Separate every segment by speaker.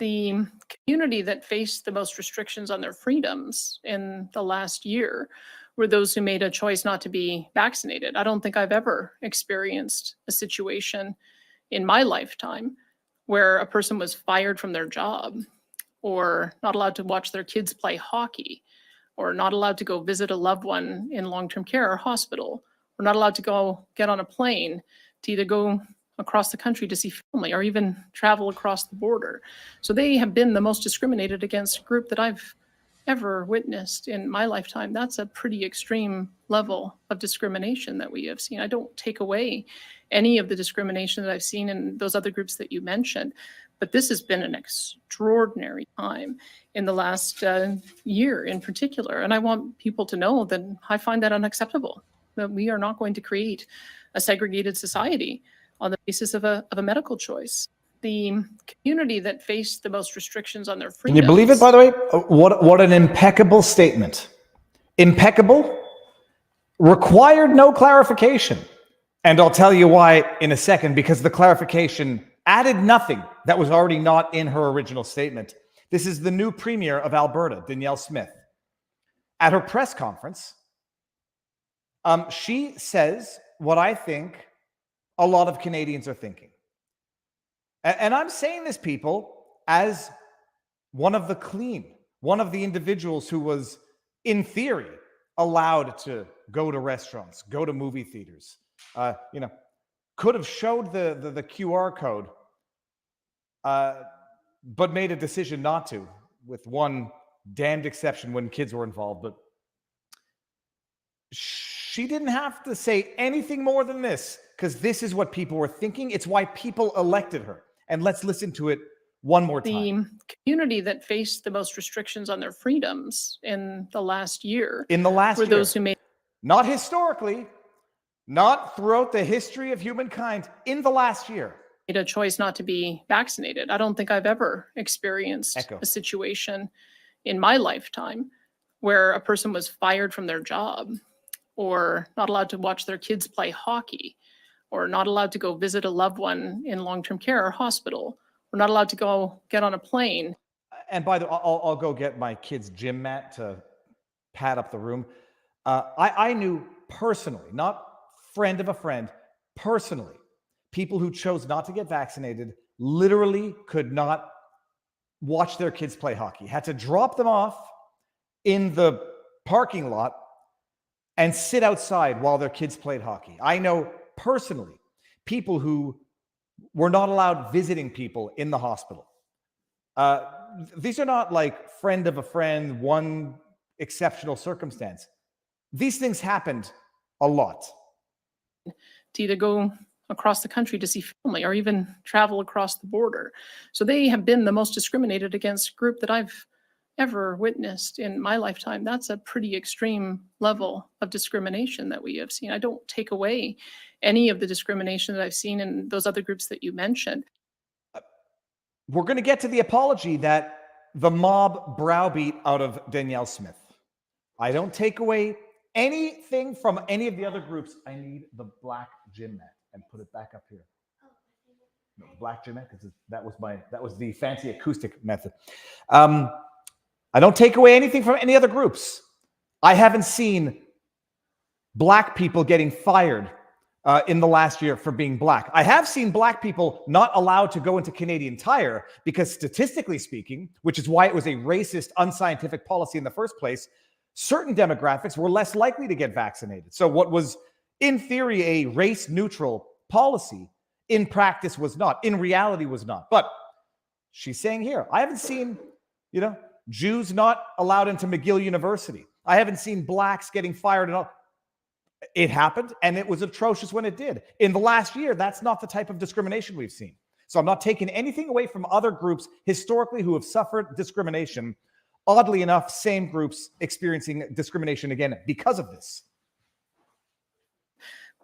Speaker 1: The community that faced the most restrictions on their freedoms in the last year were those who made a choice not to be vaccinated. I don't think I've ever experienced a situation in my lifetime where a person was fired from their job or not allowed to watch their kids play hockey or not allowed to go visit a loved one in long-term care or hospital or not allowed to go get on a plane to either go across the country to see family or even travel across the border. So they have been the most discriminated against group that I've ever witnessed in my lifetime. That's a pretty extreme level of discrimination that we have seen. I don't take away any of the discrimination that I've seen in those other groups that you mentioned, but this has been an extraordinary time in the last year in particular. And I want people to know that I find that unacceptable, that we are not going to create a segregated society on the basis of a medical choice. The community that faced the most restrictions on their freedoms.
Speaker 2: Can you believe it, by the way? What an impeccable statement. Impeccable, required no clarification. And I'll tell you why in a second, because the clarification added nothing that was already not in her original statement. This is the new premier of Alberta, Danielle Smith. At her press conference, she says what I think a lot of Canadians are thinking. And I'm saying this, people, as one of the individuals who was, in theory, allowed to go to restaurants, go to movie theaters, could have showed the QR code, but made a decision not to, with one damned exception when kids were involved. But she didn't have to say anything more than this, because this is what people were thinking. It's why people elected her. And let's listen to it one more time.
Speaker 1: The community that faced the most restrictions on their freedoms in the last year.
Speaker 2: Were
Speaker 1: those who made,
Speaker 2: not historically, not throughout the history of humankind, in the last year,
Speaker 1: made a choice not to be vaccinated. I don't think I've ever experienced a situation in my lifetime where a person was fired from their job or not allowed to watch their kids play hockey or not allowed to go visit a loved one in long-term care or hospital, or not allowed to go get on a plane.
Speaker 2: And by the way, I'll go get my kid's gym mat to pad up the room. I knew personally, not friend of a friend, personally, people who chose not to get vaccinated literally could not watch their kids play hockey, had to drop them off in the parking lot and sit outside while their kids played hockey. I know personally people who were not allowed visiting people in the hospital. These are not like friend of a friend, one exceptional circumstance. These things happened a lot.
Speaker 1: To either go across the country to see family or even travel across the border. So they have been the most discriminated against group that I've ever witnessed in my lifetime. That's a pretty extreme level of discrimination that we have seen. I don't take away any of the discrimination that I've seen in those other groups that you mentioned.
Speaker 2: We're going to get to the apology that the mob browbeat out of Danielle Smith. I don't take away anything from any of the other groups. I need the black gym mat and put it back up here. No, black gym mat, because that was the fancy acoustic method. I don't take away anything from any other groups. I haven't seen black people getting fired in the last year for being black. I have seen black people not allowed to go into Canadian Tire because, statistically speaking, which is why it was a racist, unscientific policy in the first place, certain demographics were less likely to get vaccinated. So what was, in theory, a race-neutral policy, in practice was not. In reality was not. But she's saying here, I haven't seen, Jews not allowed into McGill University. I haven't seen blacks getting fired and all. It happened, and it was atrocious when it did. In the last year, that's not the type of discrimination we've seen. So I'm not taking anything away from other groups historically who have suffered discrimination. Oddly enough, same groups experiencing discrimination again because of this.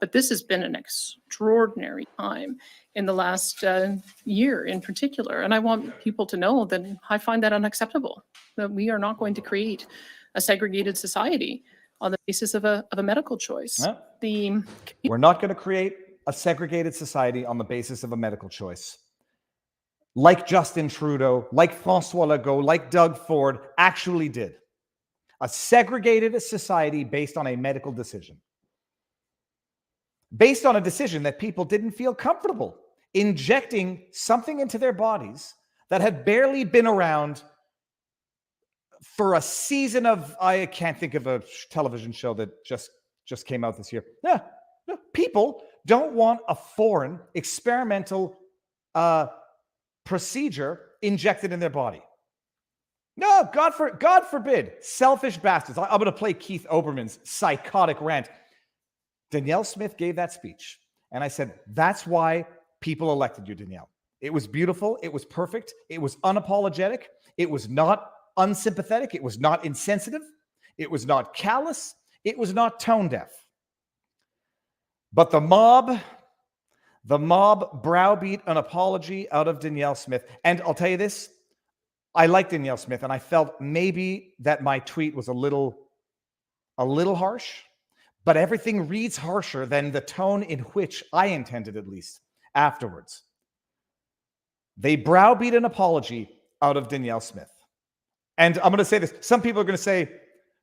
Speaker 1: But this has been an extraordinary time in the last year in particular. And I want people to know that I find that unacceptable, that we are not going to create a segregated society on the basis of a medical choice.
Speaker 2: Yeah. We're not going to create a segregated society on the basis of a medical choice. like Justin Trudeau, like Francois Legault, like Doug Ford actually did. A segregated society based on a medical decision. Based on a decision that people didn't feel comfortable injecting something into their bodies that had barely been around for a season of, I can't think of a television show that just came out this year. Yeah, no, people don't want a foreign experimental procedure injected in their body. No, God forbid, selfish bastards. I'm going to play Keith Olbermann's psychotic rant. Danielle Smith gave that speech, and I said, that's why people elected you, Danielle. It was beautiful. It was perfect. It was unapologetic. It was not unsympathetic. It was not insensitive. It was not callous. It was not tone deaf. But the mob browbeat an apology out of Danielle Smith. And I'll tell you this, I like Danielle Smith, and I felt maybe that my tweet was a little harsh, but everything reads harsher than the tone in which I intended, at least, afterwards. They browbeat an apology out of Danielle Smith. And I'm going to say this. Some people are going to say,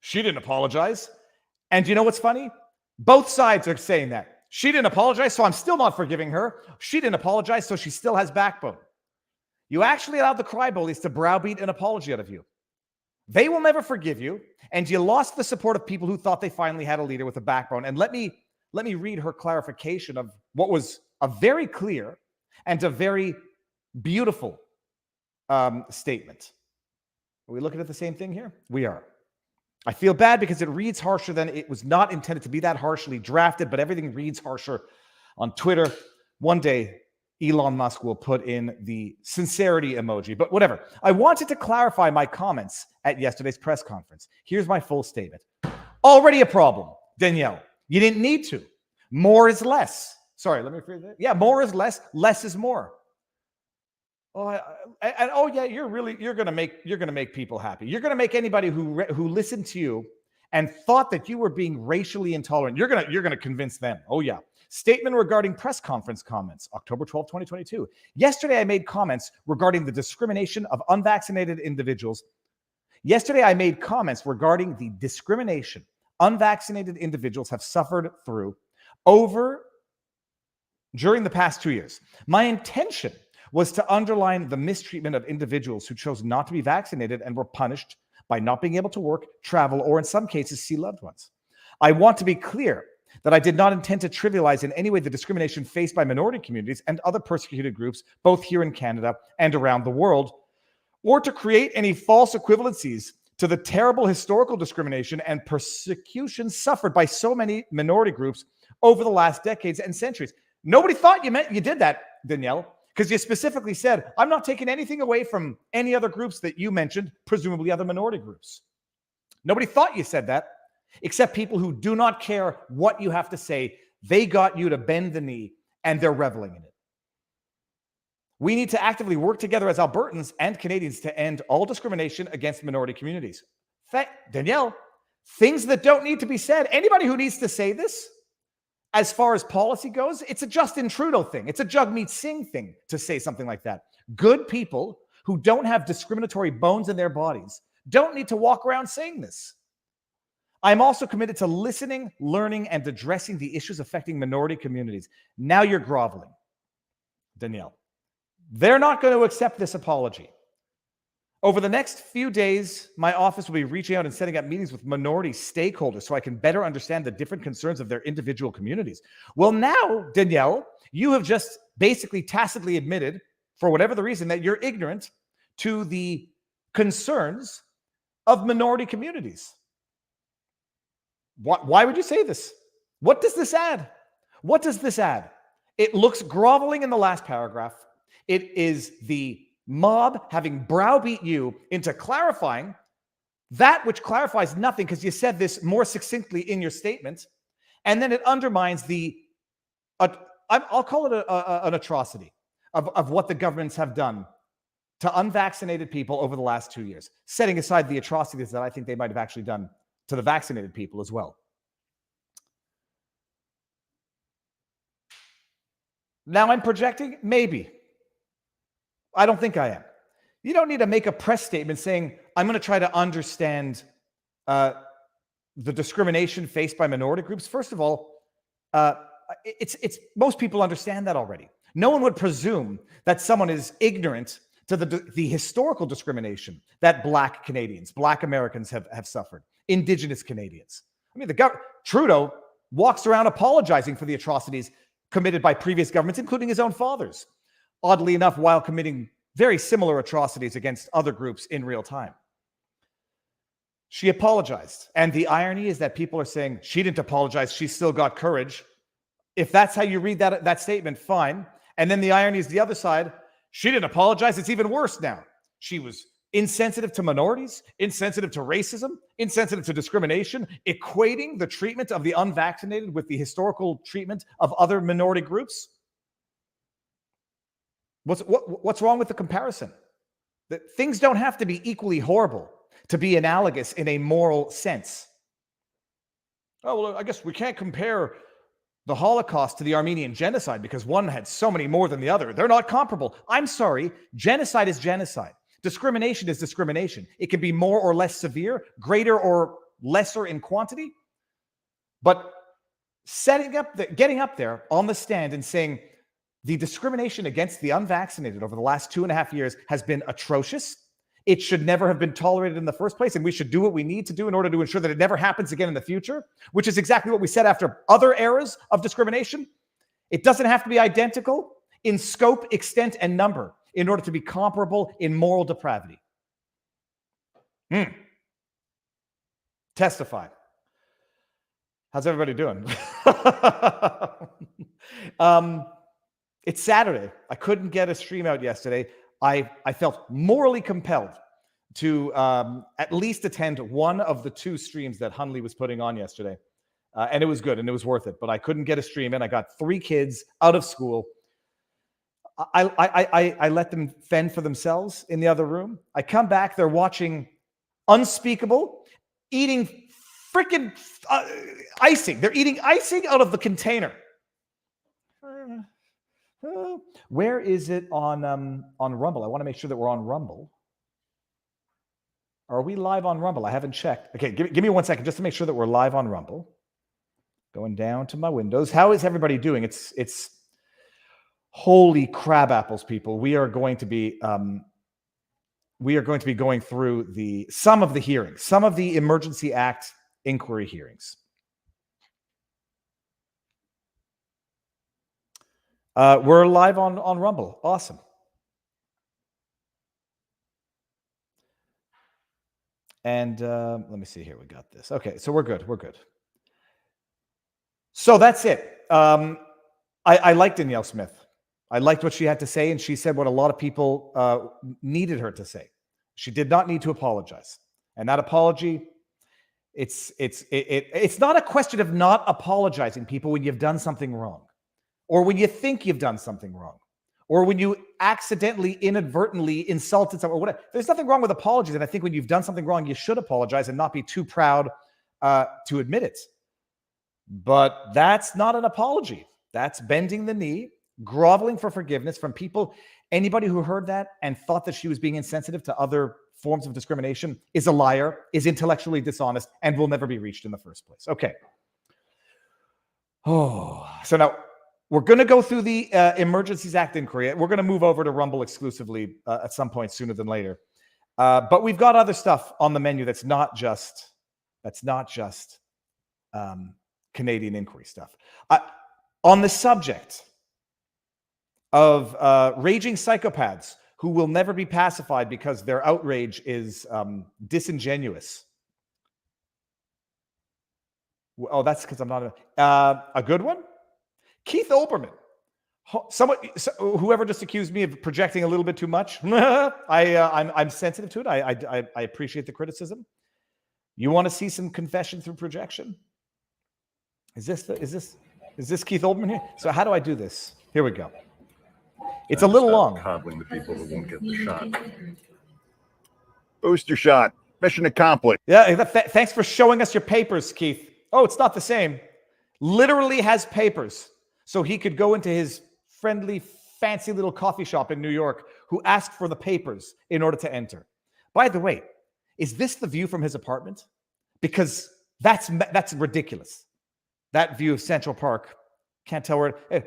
Speaker 2: she didn't apologize. And you know what's funny? Both sides are saying that. She didn't apologize, so I'm still not forgiving her. She didn't apologize, so she still has backbone. You actually allowed the crybabies to browbeat an apology out of you. They will never forgive you, and you lost the support of people who thought they finally had a leader with a backbone. And let me read her clarification of what was a very clear and a very beautiful statement. Are we looking at the same thing here? We are. I feel bad because it reads harsher than it was not intended to be that harshly drafted, but everything reads harsher on Twitter. One day, Elon Musk will put in the sincerity emoji, but whatever. I wanted to clarify my comments at yesterday's press conference. Here's my full statement. Already a problem, Danielle. You didn't need to. More is less. Sorry, let me rephrase that. Yeah, more is less. Less is more. Oh yeah, you're gonna make people happy. You're gonna make anybody who listened to you and thought that you were being racially intolerant. You're gonna convince them. Oh yeah. Statement regarding press conference comments, October 12, 2022. Yesterday, I made comments regarding the discrimination of unvaccinated individuals. Yesterday, I made comments regarding the discrimination unvaccinated individuals have suffered through during the past 2 years. My intention was to underline the mistreatment of individuals who chose not to be vaccinated and were punished by not being able to work, travel, or in some cases, see loved ones. I want to be clear that I did not intend to trivialize in any way the discrimination faced by minority communities and other persecuted groups, both here in Canada and around the world, or to create any false equivalencies to the terrible historical discrimination and persecution suffered by so many minority groups over the last decades and centuries. Nobody thought you did that, Danielle, because you specifically said, I'm not taking anything away from any other groups that you mentioned, presumably other minority groups. Nobody thought you said that, except people who do not care what you have to say. They got you to bend the knee, and they're reveling in it. We need to actively work together as Albertans and Canadians to end all discrimination against minority communities. Danielle, things that don't need to be said. Anybody who needs to say this, as far as policy goes, it's a Justin Trudeau thing. It's a Jagmeet Singh thing to say something like that. Good people who don't have discriminatory bones in their bodies don't need to walk around saying this. I'm also committed to listening, learning, and addressing the issues affecting minority communities. Now you're groveling, Danielle. They're not going to accept this apology. Over the next few days, my office will be reaching out and setting up meetings with minority stakeholders so I can better understand the different concerns of their individual communities. Well, now, Danielle, you have just basically tacitly admitted, for whatever the reason, that you're ignorant to the concerns of minority communities. Why would you say this? What does this add? What does this add? It looks groveling in the last paragraph. It is the mob having browbeat you into clarifying that which clarifies nothing, because you said this more succinctly in your statement. And then it undermines I'll call it an atrocity of what the governments have done to unvaccinated people over the last 2 years, setting aside the atrocities that I think they might have actually done to the vaccinated people as well. Now I'm projecting, maybe. I don't think I am. You don't need to make a press statement saying, I'm going to try to understand the discrimination faced by minority groups. First of all, it's most people understand that already. No one would presume that someone is ignorant to the historical discrimination that Black Canadians, Black Americans have suffered, Indigenous Canadians. I mean, Trudeau walks around apologizing for the atrocities committed by previous governments, including his own fathers, oddly enough, while committing very similar atrocities against other groups in real time. She apologized. And the irony is that people are saying she didn't apologize. She still got courage. If that's how you read that statement, fine. And then the irony is the other side. She didn't apologize. It's even worse now. She was insensitive to minorities, insensitive to racism, insensitive to discrimination, equating the treatment of the unvaccinated with the historical treatment of other minority groups. What's wrong with the comparison? That things don't have to be equally horrible to be analogous in a moral sense. Oh, well, I guess we can't compare the Holocaust to the Armenian genocide because one had so many more than the other. They're not comparable. I'm sorry. Genocide is genocide. Discrimination is discrimination. It can be more or less severe, greater or lesser in quantity. But getting up there on the stand and saying the discrimination against the unvaccinated over the last 2.5 years has been atrocious. It should never have been tolerated in the first place, and we should do what we need to do in order to ensure that it never happens again in the future, which is exactly what we said after other eras of discrimination. It doesn't have to be identical in scope, extent, and number in order to be comparable in moral depravity. Testify. How's everybody doing? It's Saturday. I couldn't get a stream out yesterday. I felt morally compelled to at least attend one of the 2 streams that Hunley was putting on yesterday. And it was good and it was worth it. But I couldn't get a stream in. I got 3 kids out of school. I let them fend for themselves in the other room. I come back. They're watching Unspeakable, eating freaking icing. They're eating icing out of the container. Where is it on Rumble? I want to make sure that we're on Rumble. Are we live on Rumble? I haven't checked. Okay, give me 1 second just to make sure that we're live on Rumble. Going down to my windows. How is everybody doing? It's holy crab apples, people. We are going to be going through some of the hearings, some of the Emergency Act Inquiry hearings. We're live on Rumble. Awesome. And let me see here. We got this. Okay, so we're good. We're good. So that's it. I liked Danielle Smith. I liked what she had to say, and she said what a lot of people needed her to say. She did not need to apologize. And that apology, it's not a question of not apologizing, people, when you've done something wrong, or when you think you've done something wrong, or when you accidentally, inadvertently insulted someone, or whatever. There's nothing wrong with apologies. And I think when you've done something wrong, you should apologize and not be too proud to admit it. But that's not an apology. That's bending the knee, groveling for forgiveness from people. Anybody who heard that and thought that she was being insensitive to other forms of discrimination is a liar, is intellectually dishonest, and will never be reached in the first place. Okay. Oh, so now we're going to go through the Emergencies Act Inquiry. We're going to move over to Rumble exclusively at some point sooner than later. But we've got other stuff on the menu that's not just Canadian inquiry stuff. On the subject of raging psychopaths who will never be pacified because their outrage is disingenuous. Oh, that's because I'm not a good one. Keith Olbermann. Whoever just accused me of projecting a little bit too much. I'm sensitive to it. I appreciate the criticism. You want to see some confession through projection? Is this Keith Olbermann here? So how do I do this? Here we go. It's a little long.
Speaker 3: Coddling the people who won't get the shot. Booster shot. Mission accomplished.
Speaker 2: Yeah. Thanks for showing us your papers, Keith. Oh, it's not the same. Literally has papers, so he could go into his friendly, fancy little coffee shop in New York who ask for the papers in order to enter. By the way, is this the view from his apartment? Because that's ridiculous. That view of Central Park, can't tell where. Hey,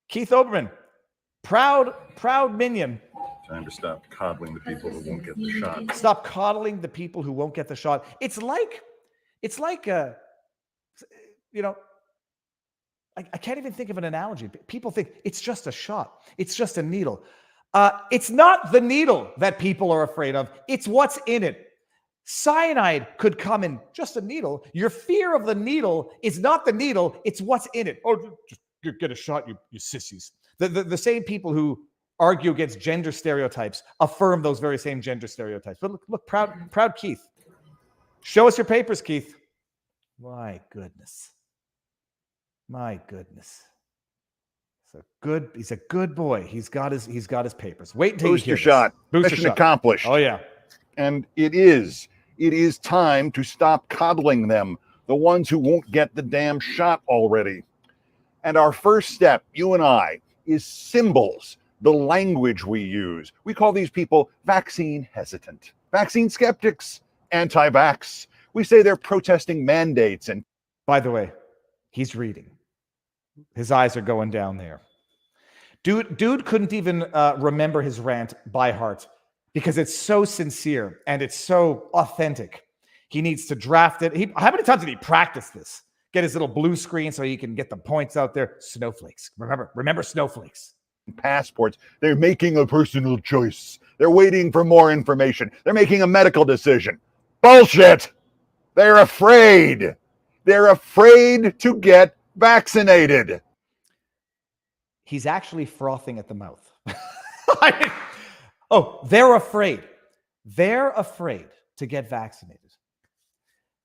Speaker 2: Keith Olbermann, proud minion.
Speaker 3: Time to stop coddling the people who won't get the shot.
Speaker 2: Stop coddling the people who won't get the shot. It's like you know, I can't even think of an analogy. People think it's just a shot. It's just a needle. It's not the needle that people are afraid of. It's what's in it. Cyanide could come in just a needle. Your fear of the needle is not the needle. It's what's in it. Oh, just get a shot, you sissies. The same people who argue against gender stereotypes affirm those very same gender stereotypes. But look, proud Keith. Show us your papers, Keith. My goodness. My goodness. He's a good boy. He's got his papers. Wait until
Speaker 3: Booster
Speaker 2: you hear
Speaker 3: shot.
Speaker 2: This. Booster
Speaker 3: Mission
Speaker 2: shot.
Speaker 3: accomplished.
Speaker 2: Oh yeah.
Speaker 3: And it is time to stop coddling them, the ones who won't get the damn shot already. And our first step, you and I, is symbols, the language we use. We call these people vaccine hesitant, vaccine skeptics, anti-vax. We say they're protesting mandates. And
Speaker 2: by the way, he's reading. His eyes are going down there. Dude couldn't even remember his rant by heart because it's so sincere and it's so authentic. He needs to draft it. How many times did he practice this? Get his little blue screen so he can get the points out there. Snowflakes. Remember snowflakes.
Speaker 3: Passports. They're making a personal choice. They're waiting for more information. They're making a medical decision. Bullshit. They're afraid. They're afraid to get vaccinated.
Speaker 2: He's actually frothing at the mouth. They're afraid. They're afraid to get vaccinated.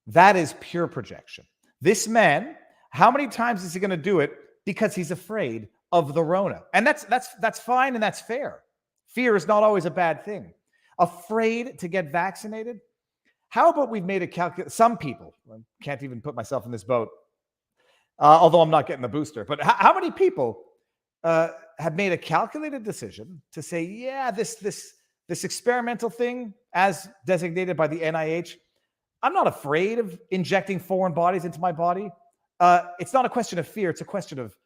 Speaker 2: That is pure projection. This man, how many times is he going to do it? Because he's afraid of the Rona. And that's fine and that's fair. Fear is not always a bad thing. Afraid to get vaccinated? How about we've made a calculation? Some people, I can't even put myself in this boat, although I'm not getting the booster, but how many people have made a calculated decision to say, yeah, this experimental thing as designated by the NIH, I'm not afraid of injecting foreign bodies into my body. It's not a question of fear. It's a question of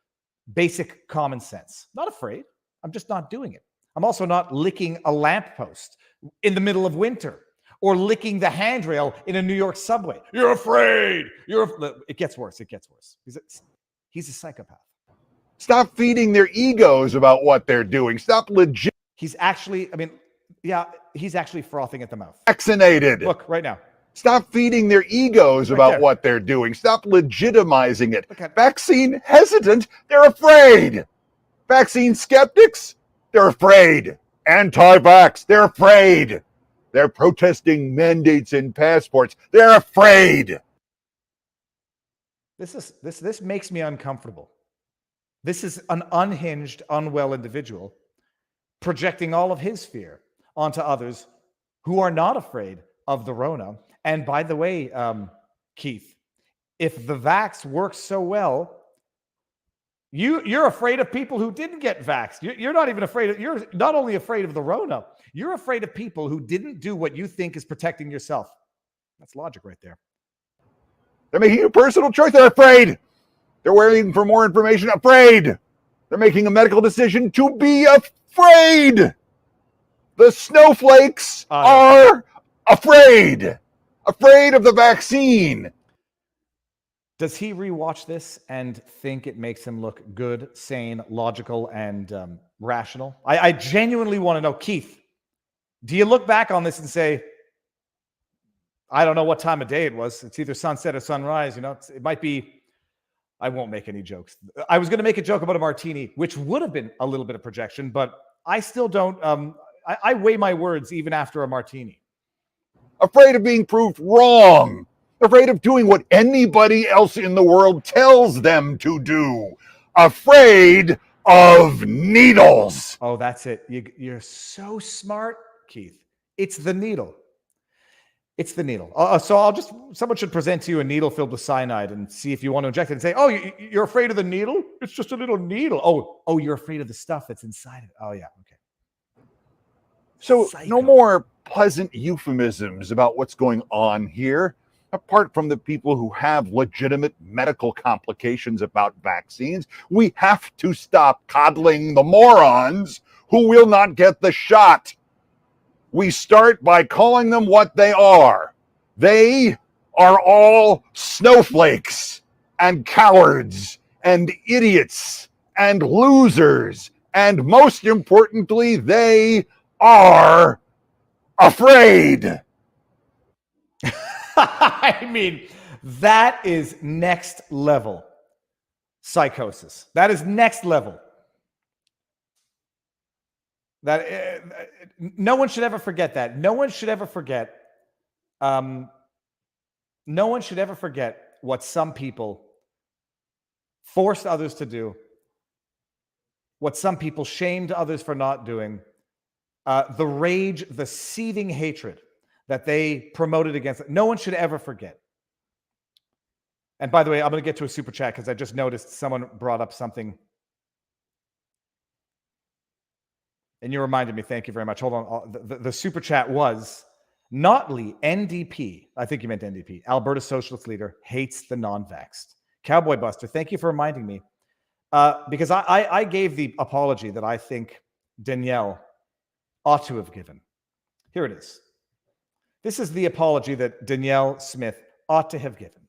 Speaker 2: basic common sense. Not afraid. I'm just not doing it. I'm also not licking a lamppost in the middle of winter or licking the handrail in a New York subway. You're afraid. It gets worse. It gets worse. He's a psychopath.
Speaker 3: Stop feeding their egos about what they're doing. Stop legit.
Speaker 2: He's actually frothing at the mouth.
Speaker 3: Vaccinated.
Speaker 2: Look, right now.
Speaker 3: Stop feeding their egos about what they're doing. Stop legitimizing it. Vaccine hesitant, they're afraid. Vaccine skeptics, they're afraid. Anti-vax, they're afraid. They're protesting mandates and passports. They're afraid.
Speaker 2: This makes me uncomfortable. This is an unhinged, unwell individual projecting all of his fear onto others who are not afraid of the Rona. And by the way, Keith, if the vax works so well, you're afraid of people who didn't get vaxxed. You're not even afraid of, you're not only afraid of the Rona, you're afraid of people who didn't do what you think is protecting yourself. That's logic right there.
Speaker 3: They're making a personal choice. They're afraid. They're waiting for more information. Afraid. They're making a medical decision to be afraid. The snowflakes are afraid. Afraid of the vaccine.
Speaker 2: Does he rewatch this and think it makes him look good, sane, logical, and rational? I genuinely want to know, Keith, do you look back on this and say, I don't know what time of day it was. It's either sunset or sunrise. It might be, I won't make any jokes. I was going to make a joke about a martini, which would have been a little bit of projection, but I still don't, I weigh my words even after a martini.
Speaker 3: Afraid of being proved wrong. Afraid of doing what anybody else in the world tells them to do. Afraid of needles.
Speaker 2: Oh, that's it. You're so smart, Keith. It's the needle. It's the needle. So someone should present to you a needle filled with cyanide and see if you want to inject it and say, oh, you're afraid of the needle? It's just a little needle. Oh, you're afraid of the stuff that's inside it. Oh, yeah. Okay.
Speaker 3: So,
Speaker 2: Psycho.
Speaker 3: no more pleasant euphemisms about what's going on here. Apart from the people who have legitimate medical complications about vaccines, we have to stop coddling the morons who will not get the shot. We start by calling them what they are. They are all snowflakes and cowards and idiots and losers. And most importantly, they are afraid.
Speaker 2: I mean, that is next level psychosis. That is next level. That no one should ever forget that. No one should ever forget. No one should ever forget what some people forced others to do, what some people shamed others for not doing, the rage, the seething hatred that they promoted against it. No one should ever forget. And by the way, I'm going to get to a super chat because I just noticed someone brought up something. And you reminded me. Thank you very much. Hold on. The super chat was Notley, NDP. I think you meant NDP. Alberta Socialist Leader hates the non-vaxxed. Cowboy Buster, thank you for reminding me. Because I gave the apology that I think Danielle ought to have given. Here it is. This is the apology that Danielle Smith ought to have given.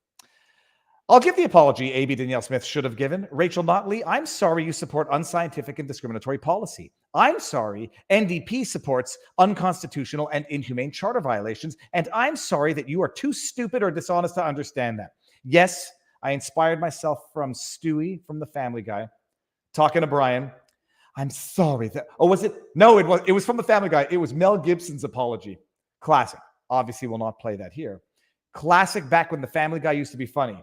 Speaker 2: I'll give the apology AB Danielle Smith should have given. Rachel Notley, I'm sorry you support unscientific and discriminatory policy. I'm sorry NDP supports unconstitutional and inhumane charter violations. And I'm sorry that you are too stupid or dishonest to understand that. Yes, I inspired myself from Stewie from the Family Guy, talking to Brian. I'm sorry that, oh, was it? No, it was from the Family Guy. It was Mel Gibson's apology. Classic. Obviously, we'll not play that here. Classic back when the Family Guy used to be funny.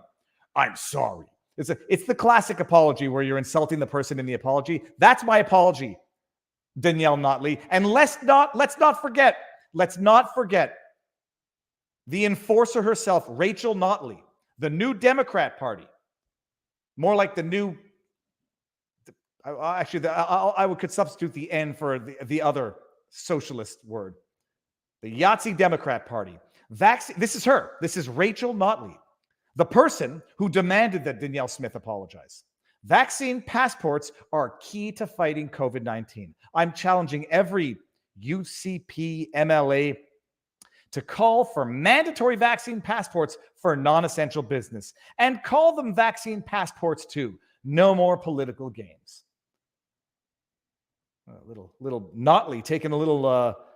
Speaker 2: I'm sorry. It's the classic apology where you're insulting the person in the apology. That's my apology, Danielle Notley. And let's not forget the enforcer herself, Rachel Notley, the new Democrat Party. More like the new, I could substitute the N for the other socialist word. The Yahtzee Democrat Party. This is her. This is Rachel Notley, the person who demanded that Danielle Smith apologize. Vaccine passports are key to fighting COVID-19. I'm challenging every UCP MLA to call for mandatory vaccine passports for non-essential business and call them vaccine passports too. No more political games. Little Notley taking a little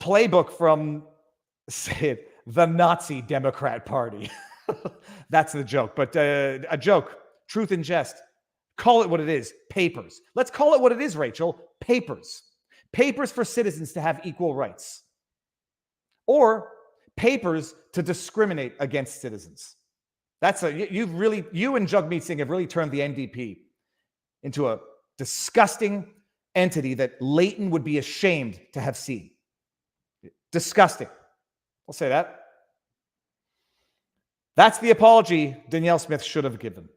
Speaker 2: playbook from, say it, the Nazi Democrat Party. That's the joke, but a joke, truth in jest. Call it what it is, papers. Let's call it what it is, Rachel, papers. Papers for citizens to have equal rights. Or papers to discriminate against citizens. You and Jagmeet Singh have really turned the NDP into a disgusting entity that Leighton would be ashamed to have seen. Disgusting. I'll say that. That's the apology Danielle Smith should have given.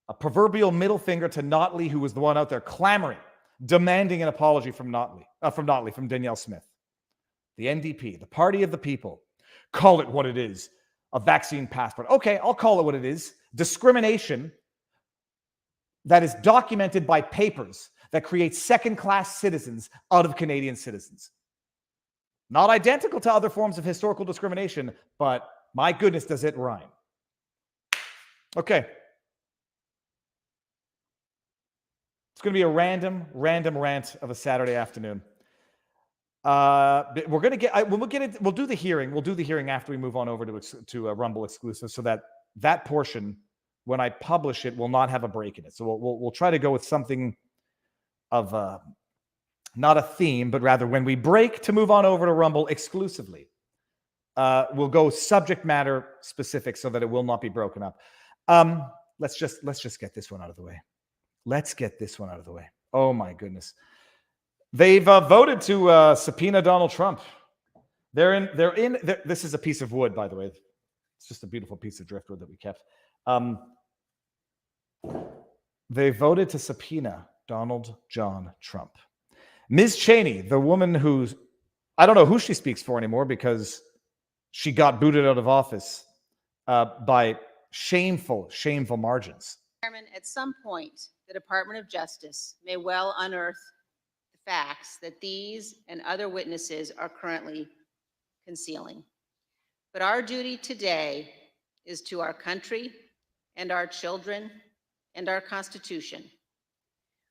Speaker 2: A proverbial middle finger to Notley, who was the one out there clamoring, demanding an apology from Danielle Smith. The NDP, the party of the people. Call it what it is. A vaccine passport. Okay, I'll call it what it is. Discrimination that is documented by papers that create second-class citizens out of Canadian citizens. Not identical to other forms of historical discrimination, but my goodness, does it rhyme. Okay. It's going to be a random rant of a Saturday afternoon. We're going to get. We'll do the hearing. We'll do the hearing after we move on over to a Rumble exclusive, so that portion, when I publish it, will not have a break in it. So we'll try to go with something of not a theme, but rather when we break to move on over to Rumble exclusively, we'll go subject matter specific so that it will not be broken up. Let's just get this one out of the way. Let's get this one out of the way. Oh my goodness. They've voted to subpoena Donald Trump. This is a piece of wood, by the way. It's just a beautiful piece of driftwood that we kept. They voted to subpoena Donald John Trump. Ms. Cheney, the woman who's, I don't know who she speaks for anymore because she got booted out of office by shameful margins.
Speaker 4: Chairman, at some point, the Department of Justice may well unearth the facts that these and other witnesses are currently concealing. But our duty today is to our country and our children and our Constitution.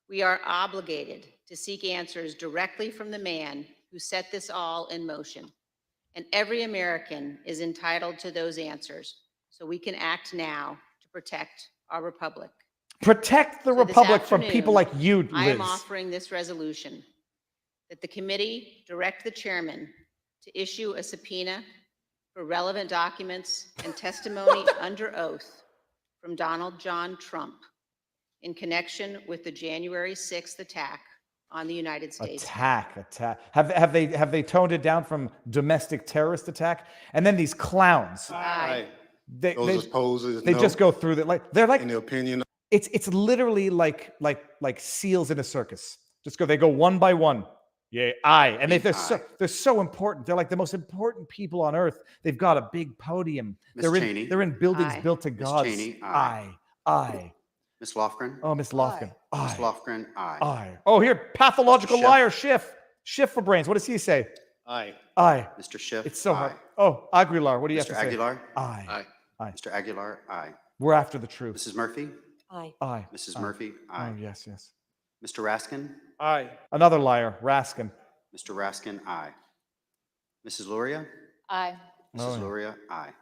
Speaker 4: We are obligated to seek answers directly from the man who set this all in motion. And every American is entitled to those answers, so we can act now to protect our republic.
Speaker 2: Protect the
Speaker 4: So this
Speaker 2: republic from
Speaker 4: afternoon,
Speaker 2: people like you, Liz.
Speaker 4: I am offering this resolution that the committee direct the chairman to issue a subpoena for relevant documents and testimony under oath from Donald John Trump in connection with the January 6th attack on the United States.
Speaker 2: Attack. Have they toned it down from domestic terrorist attack? And then these clowns.
Speaker 4: Aye.
Speaker 5: Those poses.
Speaker 2: They just go through that like they're like
Speaker 5: in the opinion.
Speaker 2: it's literally like seals in a circus. They go one by one. Yeah, and they're so important. They're like the most important people on earth. They've got a big podium. They're in buildings
Speaker 4: Aye.
Speaker 2: built to
Speaker 6: Ms.
Speaker 2: God's
Speaker 6: Cheney,
Speaker 2: aye.
Speaker 6: Ms. Lofgren?
Speaker 2: Oh, Miss Lofgren.
Speaker 6: Ms. Lofgren, aye.
Speaker 2: Aye. Oh, here, pathological
Speaker 6: Schiff.
Speaker 2: liar, Schiff. Schiff for brains. What does he say?
Speaker 5: Aye.
Speaker 2: Aye.
Speaker 6: Mr. Schiff?
Speaker 2: It's so
Speaker 6: aye.
Speaker 2: hard. Oh, Aguilar. What do you
Speaker 6: Mr.
Speaker 2: have to say?
Speaker 6: Aguilar?
Speaker 2: Aye.
Speaker 5: Aye.
Speaker 6: Mr. Aguilar, aye.
Speaker 2: We're after the truth.
Speaker 6: Mrs. Murphy?
Speaker 4: Aye.
Speaker 2: Aye.
Speaker 6: Mrs.
Speaker 2: Aye.
Speaker 6: Murphy, aye.
Speaker 2: Oh, yes.
Speaker 6: Mr. Raskin?
Speaker 5: Aye.
Speaker 2: Another liar, Raskin.
Speaker 6: Mr. Raskin, aye. Mrs. Luria?
Speaker 4: Aye.
Speaker 2: Oh,
Speaker 6: Mrs.
Speaker 2: yeah.
Speaker 6: Luria, aye.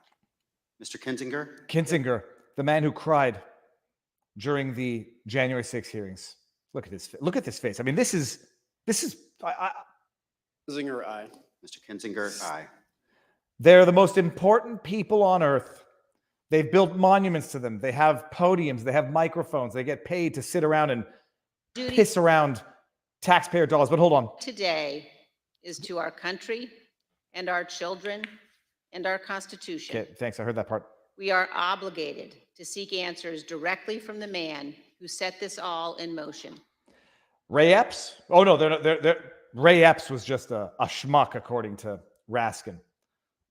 Speaker 6: Mr. Kinzinger?
Speaker 2: Kinzinger, the man who cried during the January 6th hearings. Look at this face. I mean, this is.
Speaker 5: Zinger, aye.
Speaker 6: Mr. Kinzinger, aye.
Speaker 2: They're the most important people on earth. They've built monuments to them. They have podiums. They have microphones. They get paid to sit around and
Speaker 4: Duty
Speaker 2: piss around taxpayer dollars. But hold on.
Speaker 4: today is to our country and our children and our Constitution.
Speaker 2: Okay, thanks. I heard that part.
Speaker 4: We are obligated to seek answers directly from the man who set this all in motion.
Speaker 2: Ray Epps? Oh no, they're Ray Epps was just a schmuck, according to Raskin.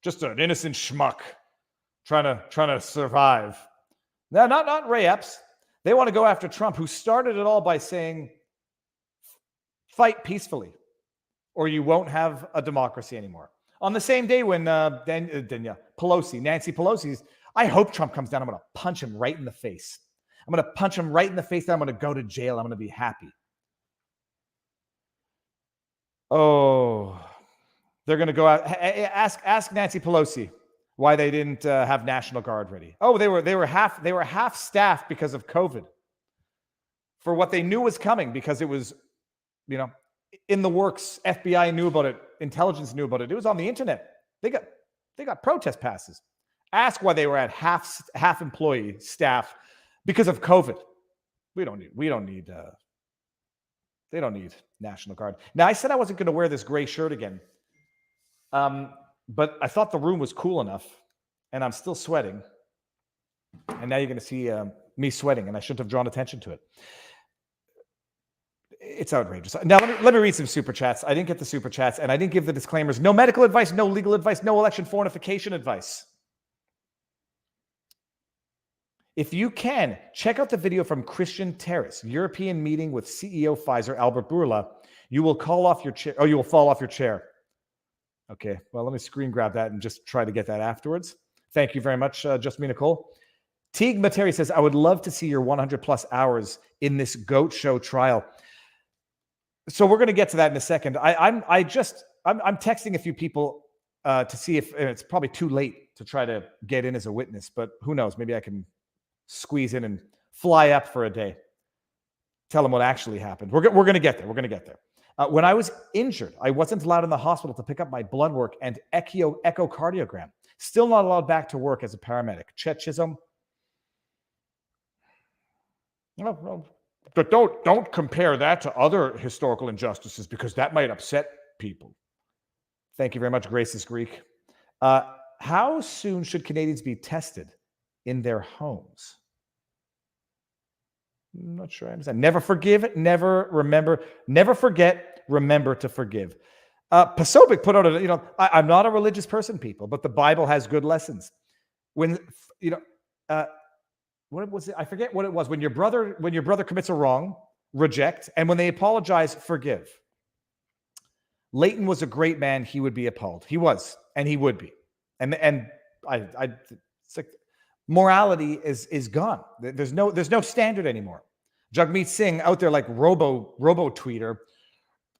Speaker 2: Just an innocent schmuck trying to survive. No, not Ray Epps. They want to go after Trump, who started it all by saying, "Fight peacefully, or you won't have a democracy anymore." On the same day when Nancy Pelosi's, I hope Trump comes down. I'm going to punch him right in the face. I'm going to punch him right in the face. Then I'm going to go to jail. I'm going to be happy. Oh, they're going to go out. Ask Nancy Pelosi why they didn't have National Guard ready. Oh, they were half staffed because of COVID. For what they knew was coming, because it was, in the works. FBI knew about it. Intelligence knew about it. It was on the internet. They got protest passes. Ask why they were at half employee staff because of COVID. They don't need National Guard. Now, I said I wasn't going to wear this gray shirt again, but I thought the room was cool enough, and I'm still sweating. And now you're going to see me sweating, and I shouldn't have drawn attention to it. It's outrageous. Now, let me read some super chats. I didn't get the super chats, and I didn't give the disclaimers. No medical advice, no legal advice, no election fortification advice. If you can, check out the video from Christian Terrace, European meeting with CEO Pfizer, Albert Bourla. You will fall off your chair. Okay, well, let me screen grab that and just try to get that afterwards. Thank you very much, Justine Nicole. Teague Materi says, I would love to see your 100 plus hours in this GOAT show trial. So we're going to get to that in a second. I'm texting a few people to see if it's probably too late to try to get in as a witness, but who knows? Maybe I can squeeze in and fly up for a day. Tell them what actually happened. We're going to get there. We're going to get there. When I was injured, I wasn't allowed in the hospital to pick up my blood work and echocardiogram. Still not allowed back to work as a paramedic. Chet Chisholm. But don't compare that to other historical injustices because that might upset people. Thank you very much, Grace is Greek. How soon should Canadians be tested in their homes? I'm not sure I understand. Never forgive, never remember, never forget, remember to forgive. Pasobic put out I'm not a religious person, people, but the Bible has good lessons. When, what was it? I forget what it was. When your brother commits a wrong, reject, and when they apologize, forgive. Leighton was a great man. He would be appalled. He was, and he would be. And it's like morality is gone. There's no standard anymore. Jagmeet Singh out there like robo tweeter,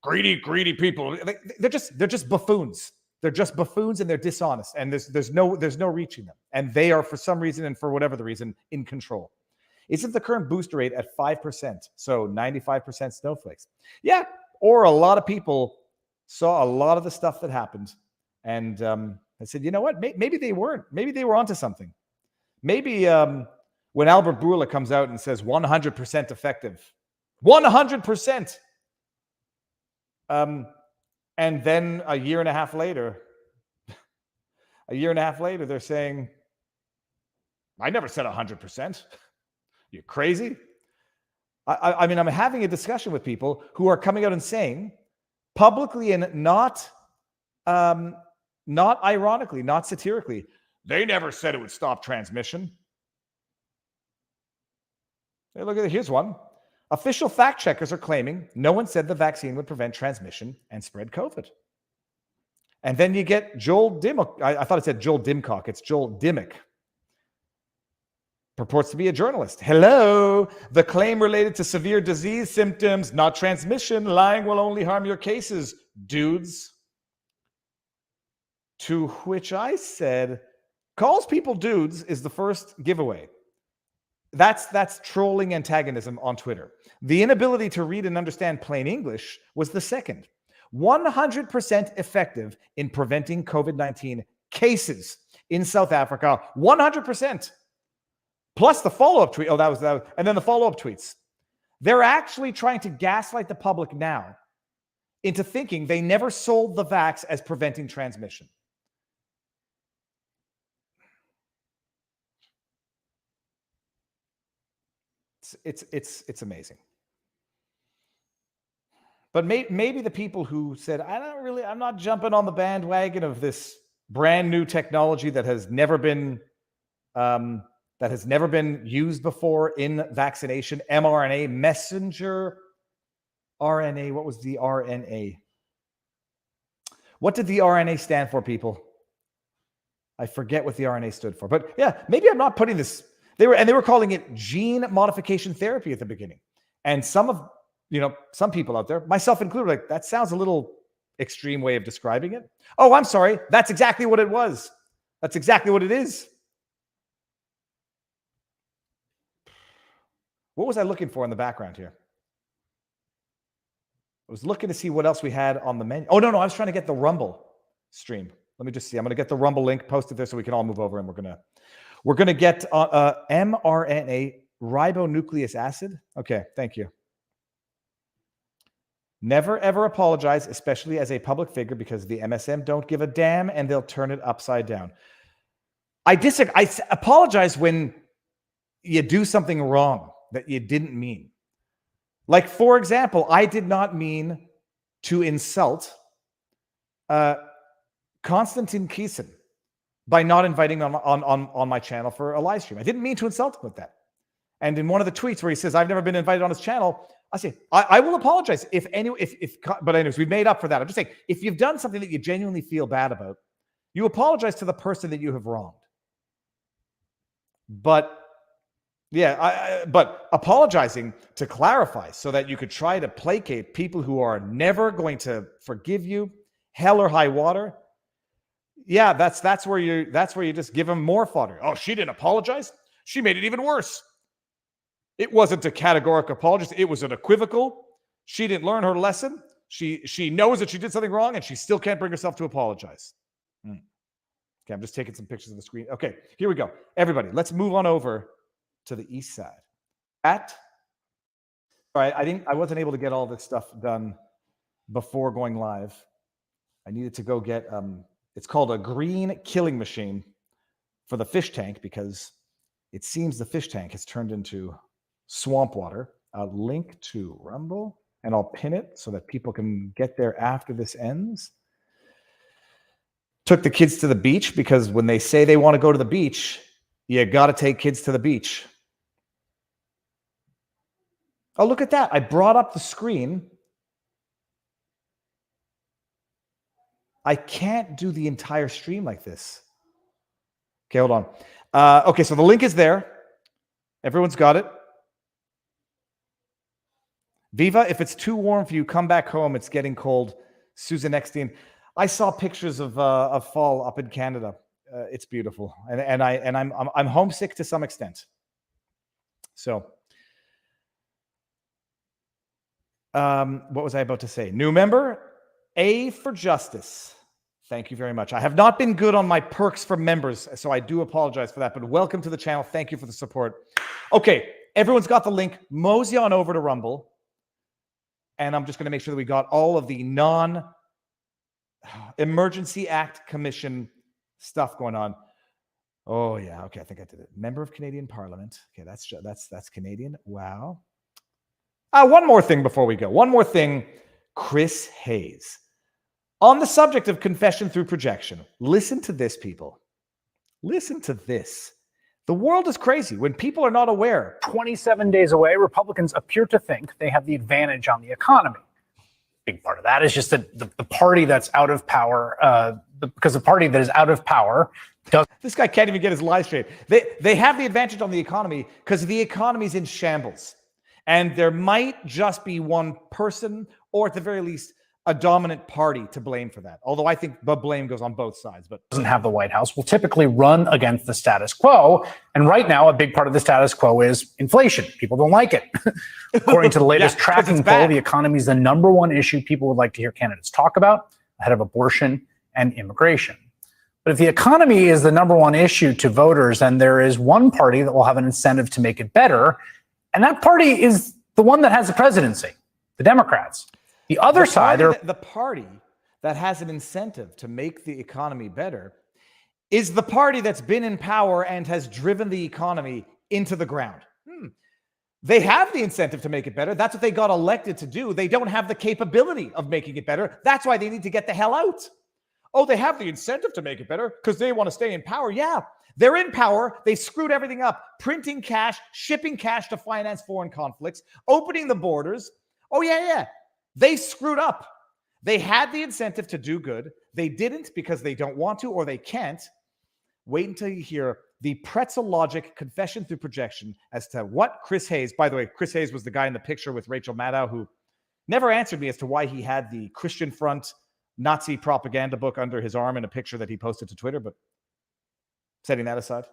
Speaker 2: greedy people. They're just buffoons. They're just buffoons and they're dishonest. And there's no reaching them. And they are, for some reason and for whatever the reason, in control. Isn't the current booster rate at 5%? So 95% snowflakes. Yeah. Or a lot of people saw a lot of the stuff that happened. And I said, you know what? Maybe they weren't. Maybe they were onto something. Maybe when Albert Bourla comes out and says 100% effective, 100%. And then a year and a half later, they're saying, I never said 100%. You're crazy. I mean, I'm having a discussion with people who are coming out and saying publicly and not ironically, not satirically, they never said it would stop transmission. Hey, look at it. Here's one. Official fact checkers are claiming no one said the vaccine would prevent transmission and spread COVID. And then you get Joel Dimmock. I thought it said Joel Dimcock. It's Joel Dimmock. Purports to be a journalist. Hello. The claim related to severe disease symptoms, not transmission. Lying will only harm your cases, dudes. To which I said, calls people dudes is the first giveaway. That's trolling antagonism on Twitter. The inability to read and understand plain English was the second. 100% effective in preventing COVID-19 cases in South Africa. 100%. Plus the follow-up tweet. Oh, that was. And then the follow-up tweets. They're actually trying to gaslight the public now into thinking they never sold the vax as preventing transmission. It's amazing. But maybe the people who said, I'm not jumping on the bandwagon of this brand new technology that has never been used before in vaccination, mRNA, messenger RNA. What was the RNA? What did the RNA stand for, people? I forget what the RNA stood for. But yeah, maybe I'm not putting this. They were calling it gene modification therapy at the beginning. And some people out there, myself included, like, that sounds a little extreme way of describing it. Oh, I'm sorry. That's exactly what it was. That's exactly what it is. What was I looking for in the background here? I was looking to see what else we had on the menu. Oh, no, I was trying to get the Rumble stream. Let me just see. I'm going to get the Rumble link posted there so we can all move over, and we're going to get mRNA ribonucleic acid. Okay, thank you. Never, ever apologize, especially as a public figure, because the MSM don't give a damn and they'll turn it upside down. I disagree. I apologize when you do something wrong that you didn't mean. Like, for example, I did not mean to insult Konstantin Kiesin by not inviting him on my channel for a live stream. I didn't mean to insult him with that. And in one of the tweets where he says, I've never been invited on his channel, I say, I will apologize but anyways, we've made up for that. I'm just saying, if you've done something that you genuinely feel bad about, you apologize to the person that you have wronged. But yeah, but apologizing to clarify so that you could try to placate people who are never going to forgive you, hell or high water. Yeah, that's where you just give them more fodder. Oh, she didn't apologize. She made it even worse. It wasn't a categorical apology. It was an equivocal. She didn't learn her lesson. She knows that she did something wrong, and she still can't bring herself to apologize. Okay, I'm just taking some pictures of the screen. Okay, here we go. Everybody, let's move on over to the east side. All right, I wasn't able to get all this stuff done before going live. I needed to go get it's called a green killing machine for the fish tank, because it seems the fish tank has turned into swamp water. A link to Rumble, and I'll pin it so that people can get there after this ends. Took the kids to the beach because when they say they want to go to the beach, you got to take kids to the beach. Oh, look at that. I brought up the screen. I can't do the entire stream like this. Okay, hold on. Okay, so the link is there. Everyone's got it. Viva, if it's too warm for you, come back home. It's getting cold. Susan Eckstein. I saw pictures of fall up in Canada. It's beautiful, and I'm homesick to some extent. So, what was I about to say? New member, A for Justice. Thank you very much. I have not been good on my perks for members, so I do apologize for that. But welcome to the channel. Thank you for the support. Okay, everyone's got the link. Mosey on over to Rumble. And I'm just going to make sure that we got all of the non-Emergency Act Commission stuff going on. Oh, yeah. Okay, I think I did it. Member of Canadian Parliament. Okay, that's Canadian. Wow. One more thing before we go. One more thing. Chris Hayes. On the subject of confession through projection, listen to this, people. Listen to this. The world is crazy when people are not aware.
Speaker 7: 27 days away, Republicans appear to think they have the advantage on the economy. Big part of that is just that the party that's out of power, because the party that is out of power does.
Speaker 2: This guy can't even get his lies straight. They have the advantage on the economy because the economy's in shambles. And there might just be one person, or at the very least, a dominant party to blame for that. Although I think the blame goes on both sides. But
Speaker 7: doesn't have the White House will typically run against the status quo. And right now, a big part of the status quo is inflation. People don't like it. According to the latest tracking poll, the economy is the #1 issue people would like to hear candidates talk about, ahead of abortion and immigration. But if the economy is the #1 issue to voters, then there is one party that will have an incentive to make it better. And that party is the one that has the presidency, the Democrats. The other side,
Speaker 2: the party that has an incentive to make the economy better is the party that's been in power and has driven the economy into the ground. They have the incentive to make it better. That's what they got elected to do. They don't have the capability of making it better. That's why they need to get the hell out. Oh, they have the incentive to make it better because they want to stay in power. Yeah, they're in power. They screwed everything up. Printing cash, shipping cash to finance foreign conflicts, opening the borders. Oh, yeah. They screwed up. They had the incentive to do good. They didn't because they don't want to or they can't. Wait until you hear the pretzel logic confession through projection as to what Chris Hayes, by the way, Chris Hayes was the guy in the picture with Rachel Maddow who never answered me as to why he had the Christian Front Nazi propaganda book under his arm in a picture that he posted to Twitter, but setting that aside.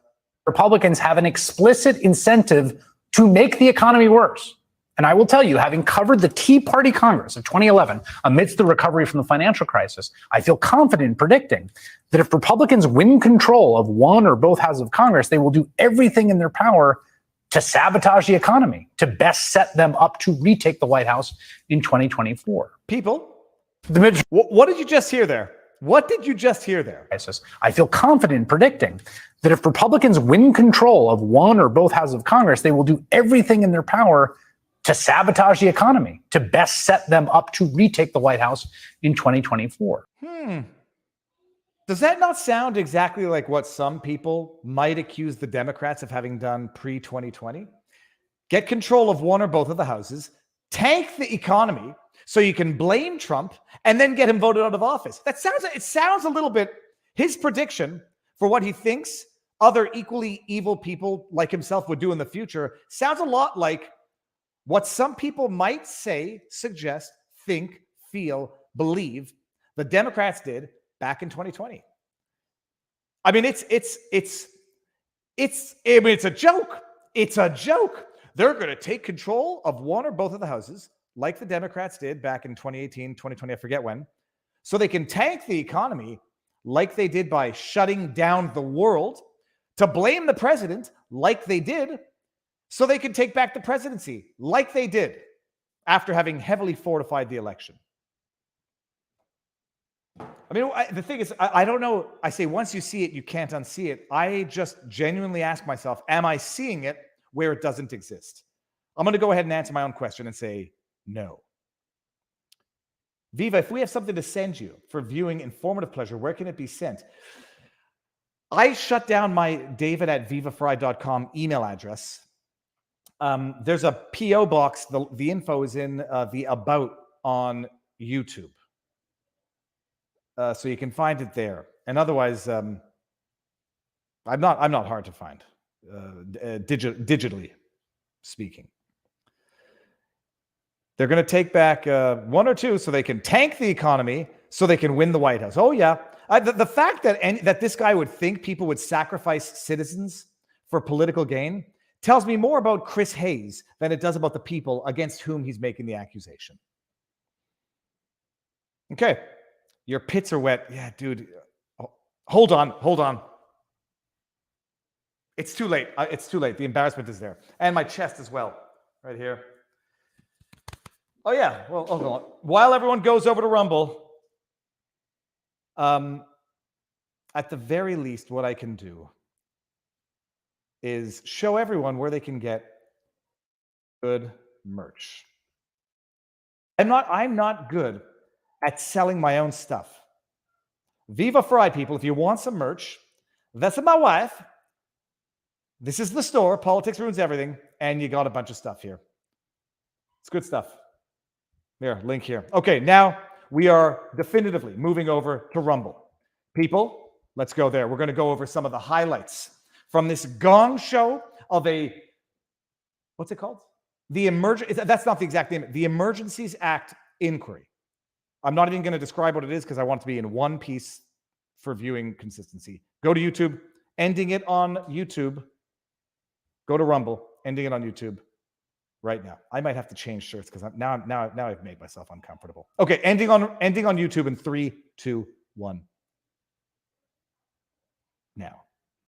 Speaker 7: Republicans have an explicit incentive to make the economy worse. And I will tell you, having covered the Tea Party Congress of 2011 amidst the recovery from the financial crisis, I feel confident in predicting that if Republicans win control of one or both houses of Congress, they will do everything in their power to sabotage the economy, to best set them up to retake the White House in 2024.
Speaker 2: People, what did you just hear there? What did you just hear there?
Speaker 7: I feel confident in predicting that if Republicans win control of one or both houses of Congress, they will do everything in their power to sabotage the economy, to best set them up to retake the White House in 2024.
Speaker 2: Does that not sound exactly like what some people might accuse the Democrats of having done pre-2020? Get control of one or both of the houses, tank the economy so you can blame Trump and then get him voted out of office. It sounds a little bit, his prediction for what he thinks other equally evil people like himself would do in the future sounds a lot like what some people might say, suggest, think, feel, believe the Democrats did back in 2020. I mean, it's a joke. It's a joke. They're going to take control of one or both of the houses, like the Democrats did back in 2018, 2020, I forget when, so they can tank the economy like they did by shutting down the world, to blame the president like they did, so they can take back the presidency like they did after having heavily fortified the election. I mean, the thing is, I don't know. I say once you see it, you can't unsee it. I just genuinely ask myself, am I seeing it where it doesn't exist? I'm going to go ahead and answer my own question and say no. Viva, if we have something to send you for viewing informative pleasure, where can it be sent? I shut down my david@vivafry.com email address. There's a P.O. box. The info is in the About on YouTube. So you can find it there. And otherwise, I'm not hard to find, digitally speaking. They're going to take back 1 or 2 so they can tank the economy so they can win the White House. Oh, yeah. The fact that this guy would think people would sacrifice citizens for political gain tells me more about Chris Hayes than it does about the people against whom he's making the accusation. Okay. Your pits are wet. Yeah, dude. Hold on. It's too late. It's too late. The embarrassment is there. And my chest as well. Right here. Oh, yeah. Well, hold on. While everyone goes over to Rumble, at the very least, what I can do is show everyone where they can get good merch. I'm not good at selling my own stuff. Viva Fry, people, if you want some merch, that's my wife. This is the store. Politics Ruins Everything. And you got a bunch of stuff here. It's good stuff. There, link here. Okay, now we are definitively moving over to Rumble. People, let's go there. We're going to go over some of the highlights from this gong show of what's it called? That's not the exact name. The Emergencies Act Inquiry. I'm not even going to describe what it is because I want it to be in one piece for viewing consistency. Go to YouTube, ending it on YouTube. Go to Rumble, ending it on YouTube. Right now, I might have to change shirts because now I've made myself uncomfortable. Okay, ending on YouTube in 3, 2, 1. Now.